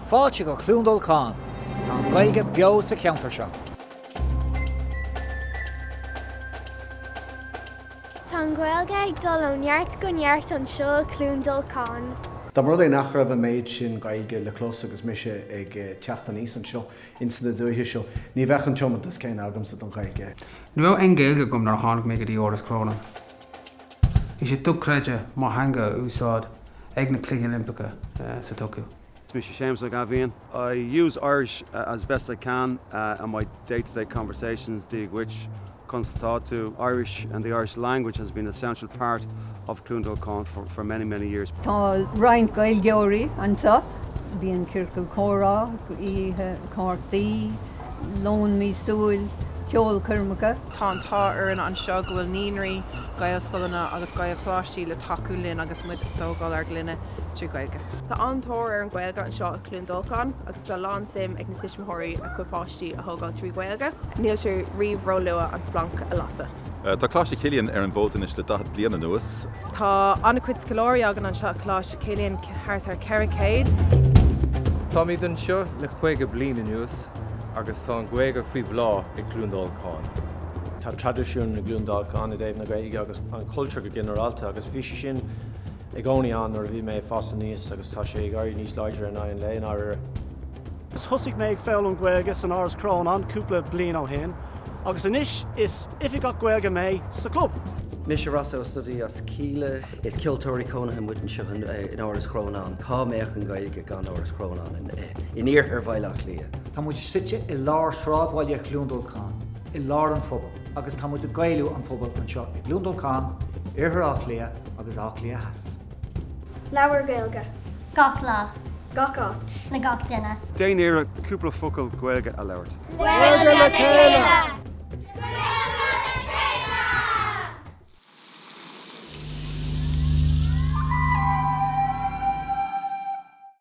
Fáilte go Chluain Dolcáin, tá an Gaeilge beo sa ceantar seo. Tá an Gaeilge ag dul ó neart go neart an seo Chluain Dolcáin. Tá mar é nach raibh méid sin Gaeilge le clós agus mise ag teachta níos an seo insa na dúthe seo. Ní bheith an teomantas céin agam sa don Gaeilge. Nu bhfuil an Gaeilge gom nar tháinig mé go dtí áras Chluain. Is sé dúchreide má hanga úsáid ag na Cluiche Olimpice sa Tokyo. Mr. Seamus Gaelphobal. I use Irish as best I can in my day-to-day conversations, which constitute to Irish, and the Irish language has been an essential part of Chluain Dolcáin for many, many years. Tá Ryan Gaelgeorí ansa, bíon Circle Córa, í Cortaí, Lón mí súil, Ceol Curmacha. Tá an táir an seo go bhfuil níonraí Gaelscoileanna agus Gaelpháistí le taú linn agus muid dógáil ar glunne trí Gaeilge. Tá antóir an Gaeilge an seo a Chluain Dolcáin agus tá lán sim ag na tiismthirí a chuipáistí a thógáil trí Gaeilge. Níl sé riomhró lua an splanc a lasa. Tá cláiste Cillian ar an bhótanis le 10 bliana nuas. Tá anna cuid scolóirí agan an seo cláiste Cillian thart ar Carricades. Tá míid an seo le 5 bliana nuas agus tá an Gaeilge faoi bhlá ag Chluain Dolcáin. Tá tradiisiún na Chluain Dolcáin i dtéann na Gaeilge agus an cultúr go generalta agus bhí sin ag gcónaíán ar bhí mé fásta níos agus tá sé ag airí níos láidir in an léon áir. Is thosaigh mé ag feill an Gaeilge san áras Chluain cúpla bliain ó shin, agus inis is ifig ag Gaeilge mé sa club. Mis Rosso study as Keele is Kiltory Conahan with in Áras Chluain. Cá méach an Gaeilge gan Áras Chluain in ír ar bhailach lia. Tá muid site i lár sráidháil ag Chluain Dolcáin, i lár an phobal, agus tá muid gailú an phobal an seo ag Chluain Dolcáin, ar ach lia agus ach lia has. Leabhar Gaeilge. Gach lá. Gach áit. Le gach duine. Déanaar a cúpla focail Gaeilge a labhairt. Gaeilge le chéile!